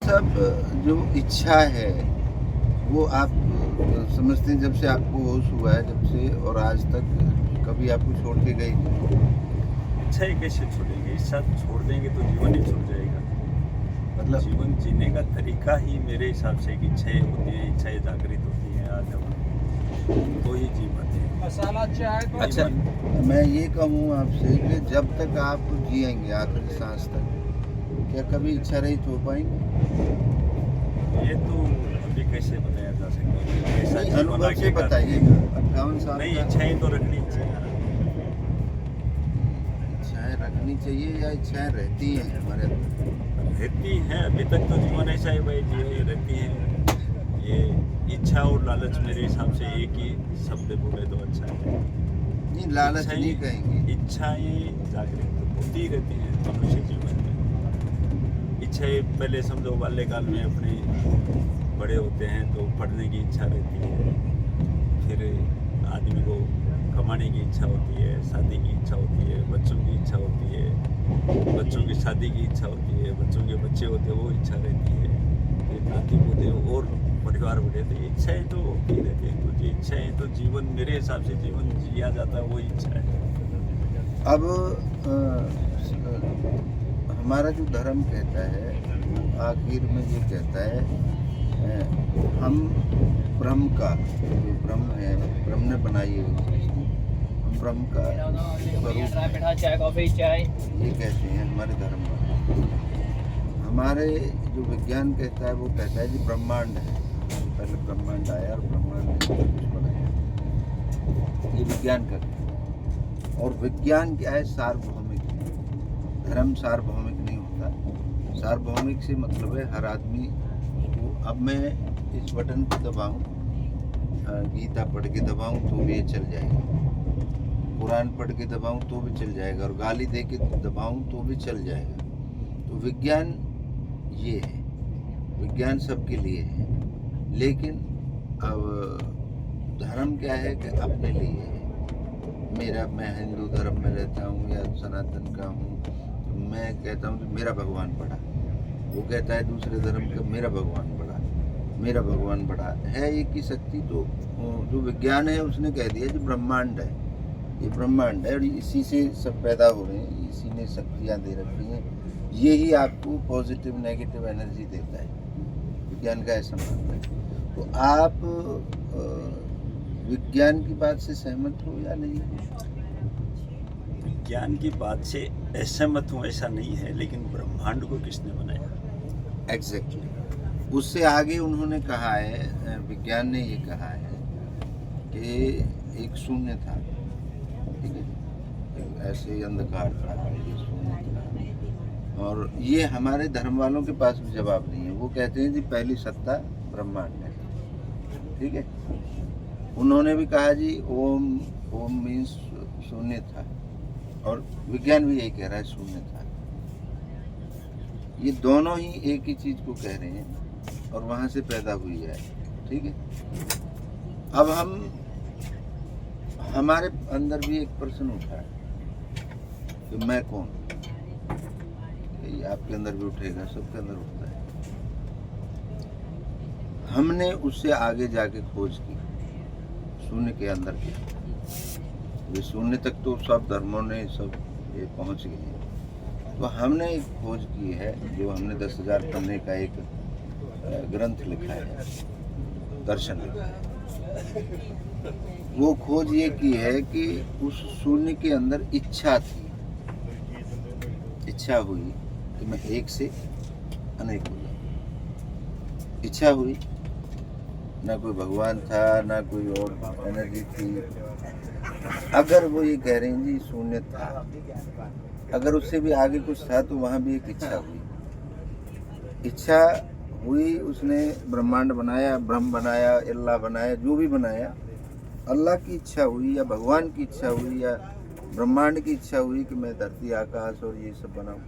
सब जो इच्छा है वो आप समझते हैं जब से आपको होश हुआ है, जब से और आज तक कभी आपको छोड़ के गई नहीं? इच्छा ही कैसे छोड़ेंगे? इच्छा छोड़ देंगे तो जीवन ही छूट जाएगा। मतलब जीवन जीने का तरीका ही मेरे हिसाब से कि इच्छाएं होती हैं, इच्छाएं जागृत होती हैं आज तो ही जीवन है। मसाला चाय तो अच्छा, मैं ये कहूँ आपसे कि जब तक आप जिएंगे आखिरी सांस तक, क्या कभी इच्छा रहित हो पाएंगे? ये तो अभी कैसे बताया जा सकता है? कैसा नहीं, जीवन अनुभव से आगे का बताइए। रहेगा? 58 साल नहीं, का इच्छाएं तो रखनी चाहिए। इच्छाएं रखनी चाहिए या इच्छाएं रहती हैं हमारे अंदर? रहती हैं, अभी तक तो जीवन ऐसा ही भाई जी रहती हैं। ये इच्छा और लालच मेरे हिसाब से एक ही शब्द बोले तो अच्छा है। नहीं, लालच नहीं कहेंगे। इच्छाएं जागृत होती रहती हैं मनुष्य जीवन में। इच्छाएं पहले समझो बाल्यकाल में अपने बड़े होते हैं तो पढ़ने की इच्छा रहती है, फिर आदमी को कमाने की इच्छा होती है, शादी की इच्छा होती है, बच्चों की इच्छा होती है, बच्चों की शादी की इच्छा होती है, बच्चों के बच्चे होते हैं वो इच्छा रहती है, फिर नाती पोते और परिवार बढ़े तो इच्छाएं तो होती रहती हैं। तो ये इच्छाएं तो जीवन मेरे हिसाब से जीवन जिया जाता है वो इच्छा है। अब हमारा जो धर्म कहता है वो आखिर में ये कहता है हम ब्रह्म का, जो ब्रह्म है, ब्रह्म ने बनाई है इस सृष्टि, हम ब्रह्म का स्वरूप, चाय कॉफी चाय ये कहते हैं हमारे धर्म में। हमारे जो विज्ञान कहता है वो कहता है कि ब्रह्मांड है, पहले ब्रह्मांड आया और ब्रह्मांड ने कुछ बनाया, ये विज्ञान का कहता है। और विज्ञान क्या है? सार्वभौमिक है। धर्म सार्वभौमिक नहीं होता। सार्वभौमिक से मतलब है हर आदमी को, अब मैं इस बटन को दबाऊं, गीता पढ़ के दबाऊं तो भी ये चल जाएगा, कुरान पढ़ के दबाऊं तो भी चल जाएगा, और गाली दे के दबाऊं तो भी चल जाएगा। तो विज्ञान ये है, विज्ञान सबके लिए है। लेकिन अब धर्म क्या है कि अपने लिए है। मैं हिंदू धर्म में रहता हूँ या सनातन का हूँ, तो मैं कहता हूँ कि मेरा भगवान बड़ा, वो कहता है दूसरे धर्म का मेरा भगवान बड़ा, मेरा भगवान बड़ा है। एक ही शक्ति, तो जो विज्ञान है उसने कह दिया कि ब्रह्मांड है, ये ब्रह्मांड है और इसी से सब पैदा हो रहे हैं, इसी ने शक्तियाँ दे रखी हैं, यही आपको पॉजिटिव नेगेटिव एनर्जी देता है। विज्ञान का ऐसा मानना है। तो आप विज्ञान की बात से सहमत हो या नहीं? विज्ञान की बात से असहमत हूँ ऐसा नहीं है, लेकिन ब्रह्मांड को किसने बनाया? एग्जैक्टली। उससे आगे उन्होंने कहा है, विज्ञान ने ये कहा है कि एक शून्य था, ठीक है, एक ऐसे अंधकार था, ये शून्य था। और ये हमारे धर्म वालों के पास भी जवाब नहीं है। वो कहते हैं कि पहली सत्ता ब्रह्मांड है, ठीक है। उन्होंने भी कहा जी ओम, ओम मीन्स शून्य था, और विज्ञान भी यही कह रहा है शून्य था। ये दोनों ही एक ही चीज को कह रहे हैं और वहां से पैदा हुई है, ठीक है। अब हमारे अंदर भी एक प्रश्न उठा है कि मैं कौन? ये आपके अंदर भी उठेगा, सबके अंदर उठता है। हमने उससे आगे जाके खोज की शून्य के अंदर की। ये शून्य तक तो सब धर्मों ने सब ये पहुंच गए हैं। तो हमने एक खोज की है, जो हमने 10,000 पन्ने का एक ग्रंथ लिखा है, दर्शन लिखा है। वो खोज ये की है कि उस शून्य के अंदर इच्छा थी, इच्छा हुई कि मैं एक से अनेक हो जाऊं। इच्छा हुई, ना कोई भगवान था, ना कोई और एनर्जी थी। अगर वो ये कह रहे हैं जी शून्य था, अगर उससे भी आगे कुछ था तो वहाँ भी एक इच्छा हुई। इच्छा हुई, उसने ब्रह्मांड बनाया, ब्रह्म बनाया, अल्लाह बनाया, जो भी बनाया, अल्लाह की इच्छा हुई या भगवान की इच्छा हुई या ब्रह्मांड की इच्छा हुई कि मैं धरती आकाश और ये सब बनाऊं।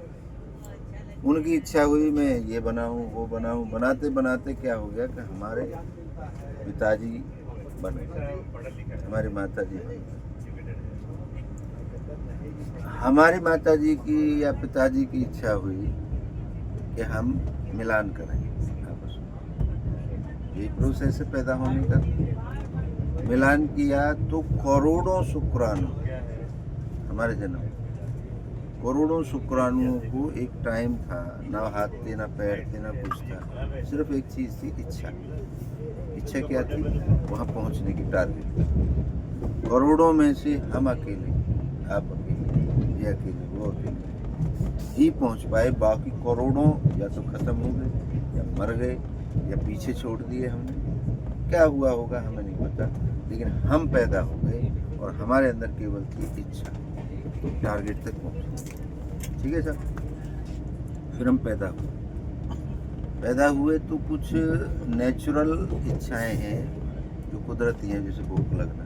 उनकी इच्छा हुई मैं ये बनाऊं, वो बनाऊं। बनाते बनाते क्या हो गया कि हमारे पिताजी बन गए, हमारी माता जी बन गए। हमारी माता जी की या पिताजी की इच्छा हुई कि हम मिलान करें, यही प्रोसेस है पैदा होने का। मिलान किया तो करोड़ों शुक्राणु हमारे जन्म, करोड़ों शुक्राणुओं को एक टाइम था, ना हाथ थे ना पैर थे ना कुछ था, सिर्फ एक चीज़ थी, इच्छा। इच्छा क्या थी? वहाँ पहुँचने की टारगेट। करोड़ों में से हम अकेले, आप अकेले, ये अकेले, वो अकेले ही पहुँच पाए। बाकी करोड़ों या तो ख़त्म हो गए या मर गए या पीछे छोड़ दिए हमने। क्या हुआ होगा हमें नहीं पता, लेकिन हम पैदा हो गए और हमारे अंदर केवल थी इच्छा, टारगेट तक पहुँचे। ठीक है सर। फिर हम पैदा हुए तो कुछ नेचुरल इच्छाएं हैं जो कुदरती हैं, जैसे भूख लगना,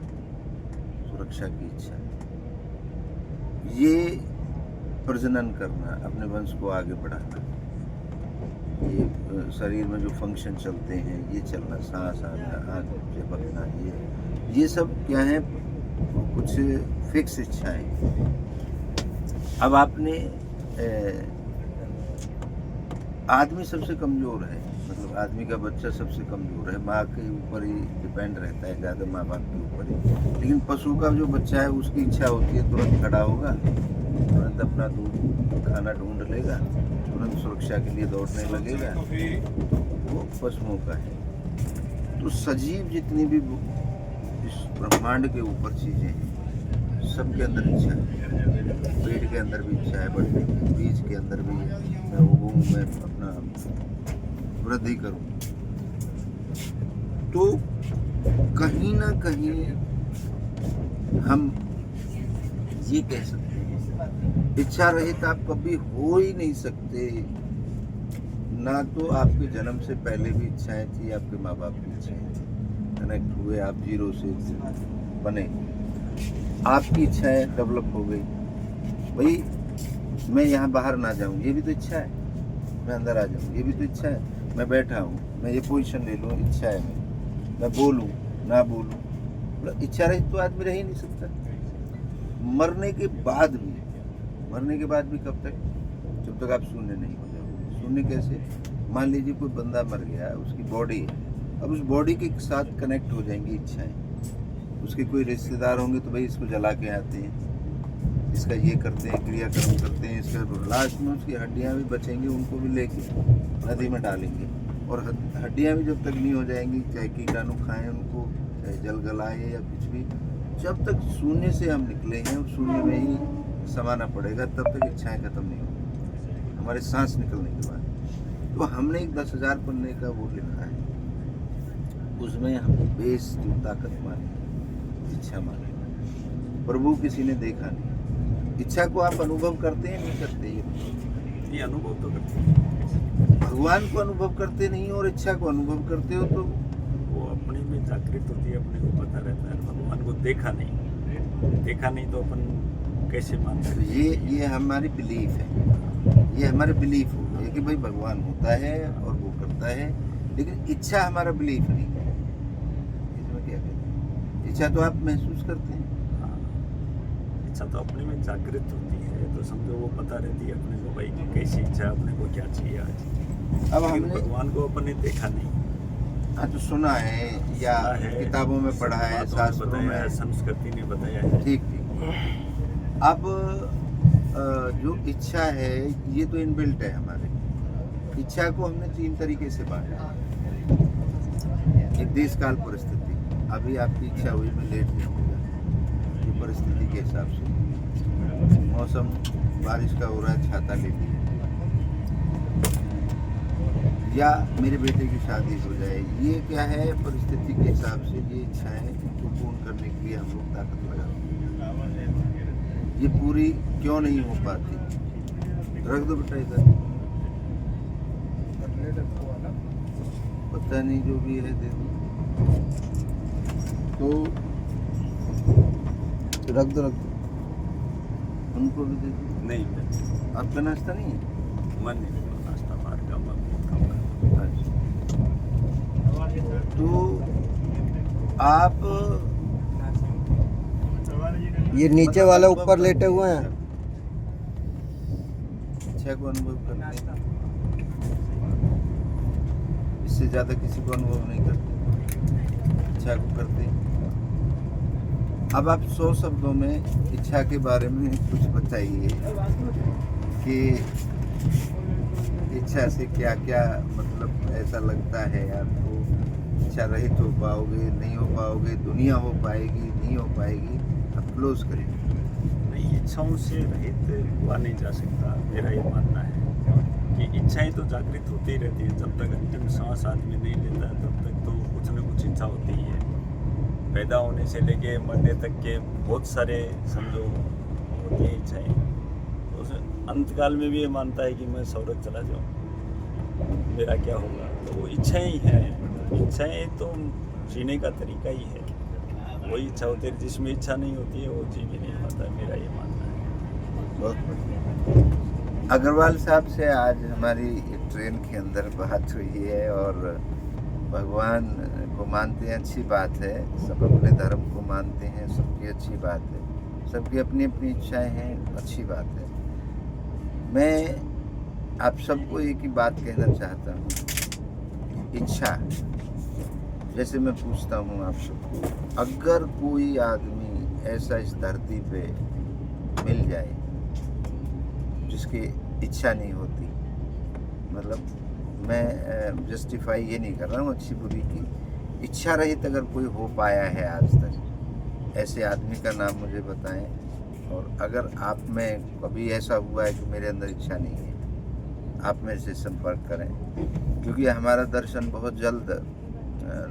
सुरक्षा की इच्छा, ये प्रजनन करना, अपने वंश को आगे बढ़ाना, ये शरीर में जो फंक्शन चलते हैं, ये चलना, सांस आना, आँख झपकना, ये सब क्या है? कुछ फिक्स इच्छाएं। अब आपने आदमी सबसे कमज़ोर है, मतलब आदमी का बच्चा सबसे कमज़ोर है, माँ के ऊपर ही डिपेंड रहता है ज़्यादा, माँ बाप के ऊपर ही। लेकिन पशु का जो बच्चा है उसकी इच्छा होती है, तुरंत खड़ा होगा, तुरंत अपना दूध खाना ढूंढ लेगा, तुरंत सुरक्षा के लिए दौड़ने लगेगा, वो पशुओं का है। तो सजीव जितनी भी इस ब्रह्मांड के ऊपर चीज़ें हैं, सबके अंदर इच्छा है। पेड़ के अंदर भी इच्छा है बढ़ने की, बीज के अंदर भी मैं उगूँ, मैं अपना वृद्धि करूँ। तो कहीं ना कहीं हम ये कह सकते हैं, इच्छा रहित आप कभी हो ही नहीं सकते। ना तो आपके जन्म से पहले भी इच्छाएं थी, आपके माँ बाप की इच्छाएं थी, कनेक्ट हुए, आप जीरो से बने, आपकी इच्छाएं डेवलप हो गई। भाई मैं यहाँ बाहर ना जाऊँ, ये भी तो इच्छा है। मैं अंदर आ जाऊँ, ये भी तो इच्छा है। मैं बैठा हूँ, मैं ये पोजीशन ले लूँ, इच्छा है। मैं बोलूँ ना बोलूँ, मतलब इच्छा रहित तो आदमी रह ही नहीं सकता। मरने के बाद भी कब तक? जब तक आप शून्य नहीं हो जाओगे। शून्य कैसे? मान लीजिए कोई बंदा मर गया, उसकी बॉडी है, अब उस बॉडी के साथ कनेक्ट हो जाएंगी इच्छाएं। उसके कोई रिश्तेदार होंगे तो भाई इसको जला के आते हैं, इसका ये करते हैं, क्रियाक्रम करते हैं, इसका लास्ट में उसकी हड्डियाँ भी बचेंगी, उनको भी लेके नदी में डालेंगे। और हड्डियाँ भी जब तक नहीं हो जाएंगी, चाहे कीटाणु खाएं उनको, चाहे जल गलाएं या कुछ भी, जब तक शून्य से हम निकले हैं और शून्य में ही समाना पड़ेगा, तब तक इच्छाएं खत्म नहीं होंगी हमारे सांस निकलने के बाद। तो हमने एक 10,000 पन्ने का वो लिखा है, उसमें हमने बेस जो ताकत मानी, इच्छा मानी। प्रभु किसी ने देखा नहीं। इच्छा को आप अनुभव करते हैं, नहीं करते? ये अनुभव तो करते हैं। भगवान को अनुभव करते नहीं और इच्छा को अनुभव करते हो, तो वो अपने में जागृत होती है, अपने को पता रहता है। भगवान को देखा नहीं तो अपन कैसे मान सकते? ये हमारी बिलीफ है, ये हमारे बिलीफ हो गए कि भाई भगवान होता है और वो करता है, लेकिन इच्छा हमारा बिलीफ नहीं है। इसमें क्या कहते हैं? इच्छा तो आप महसूस करते हैं। इच्छा तो अपने में जागृत होती है, तो समझो वो पता रहती है अपने को, भाई कैसी इच्छा, अपने को क्या चाहिए आज। अब हमने भगवान को अपन ने देखा नहीं। हाँ, तो सुना है या किताबों में पढ़ा है, शास्त्रों बताया है, में, संस्कृति ने बताया है। ठीक। अब जो इच्छा है ये तो इनबिल्ट है हमारे। इच्छा को हमने 3 तरीके से बांटा। एक देश काल परिस्थिति, अभी आपकी इच्छा हुई मैं लेट जाऊँगा, ये परिस्थिति के हिसाब से। मौसम बारिश का हो रहा है, छाता ले लिया, या मेरे बेटे की शादी हो जाए, ये क्या है? परिस्थिति के हिसाब से ये इच्छाएं को पूर्ण करने के लिए हम लोग ताकत लगाते हैं। ये पूरी क्यों नहीं हो पाती? रख दो बेटा इधर, पता नहीं जो भी है दे दो, तो रख दो उनको भी दे दो। नहीं, आपका नाश्ता नहीं है? मन नहीं, नाश्ता बाहर का मन। तो आप ये नीचे वाला ऊपर लेटे हुए हैं, इच्छा को अनुभव करते हैं। इससे ज़्यादा किसी को अनुभव नहीं करते, इच्छा को करते। अब आप 100 शब्दों में इच्छा के बारे में कुछ बताइए कि इच्छा से क्या क्या मतलब ऐसा लगता है आपको, इच्छा रहित हो पाओगे, नहीं हो पाओगे, दुनिया हो पाएगी, नहीं हो पाएगी, आप क्लोज करें। नहीं, इच्छाओं से रहित हुआ नहीं जा सकता। मेरा ये मानना है कि इच्छाएं तो जागृत होती ही रहती हैं। जब तक अंतिम सांस आदमी नहीं लेता तब तक तो कुछ न कुछ इच्छा होती ही है। पैदा होने से लेके मरने तक के बहुत सारे समझो होती है इच्छाएं। तो उस अंतकाल में भी ये मानता है कि मैं स्वर्ग चला जाऊँ, मेरा क्या होगा। तो वो इच्छाएं ही हैं। इच्छाएं तो जीने का तरीका ही है। वही इच्छा होती है, जिसमें इच्छा नहीं होती है वो जी भी नहीं पाता, मेरा ये मानना है। बहुत बढ़िया। अग्रवाल साहब से आज हमारी ट्रेन के अंदर बात हुई है और भगवान को मानते हैं, अच्छी बात है। सब अपने धर्म को मानते हैं, सबकी अच्छी बात है। सबकी अपनी अपनी इच्छाएं हैं, अच्छी बात है। मैं आप सबको एक ही बात कहना चाहता हूँ, इच्छा। जैसे मैं पूछता हूँ आप सबको, अगर कोई आदमी ऐसा इस धरती पे मिल जाए जिसकी इच्छा नहीं होती, मतलब मैं जस्टिफाई ये नहीं कर रहा हूँ अच्छी बुरी की, इच्छा रहित अगर कोई हो पाया है आज तक, ऐसे आदमी का नाम मुझे बताएं। और अगर आप में कभी ऐसा हुआ है कि मेरे अंदर इच्छा नहीं है, आप मेरे से संपर्क करें, क्योंकि हमारा दर्शन बहुत जल्द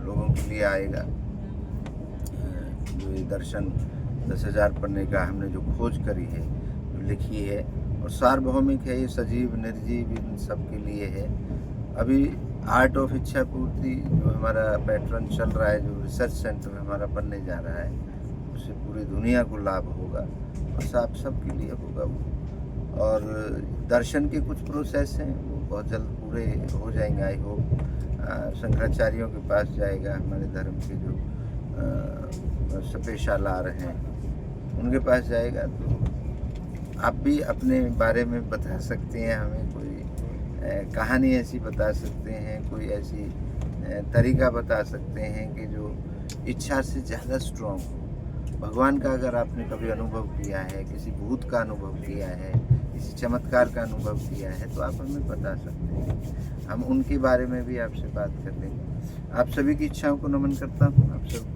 लोगों के लिए आएगा। जो ये दर्शन 10,000 पन्ने का हमने जो खोज करी है, जो लिखी है, और सार्वभौमिक है, ये सजीव निर्जीव इन सब के लिए है। अभी आर्ट ऑफ इच्छा पूर्ति जो हमारा पैटर्न चल रहा है, जो रिसर्च सेंटर हमारा बनने जा रहा है, उससे पूरी दुनिया को लाभ होगा और आप सब के लिए होगा वो। और दर्शन के कुछ प्रोसेस हैं, वो बहुत जल्द पूरे हो जाएंगे। आई होप शंकराचार्यों के पास जाएगा, हमारे धर्म के जो सपेशालार हैं उनके पास जाएगा। तो आप भी अपने बारे में बता सकते हैं, हमें कोई कहानी ऐसी बता सकते हैं, कोई ऐसी तरीका बता सकते हैं कि जो इच्छा से ज़्यादा स्ट्रॉन्ग हो। भगवान का अगर आपने कभी अनुभव किया है, किसी भूत का अनुभव किया है, किसी चमत्कार का अनुभव किया है, तो आप हमें बता सकते हैं। हम उनके बारे में भी आपसे बात कर लेंगे। आप सभी की इच्छाओं को नमन करता हूँ। आप सब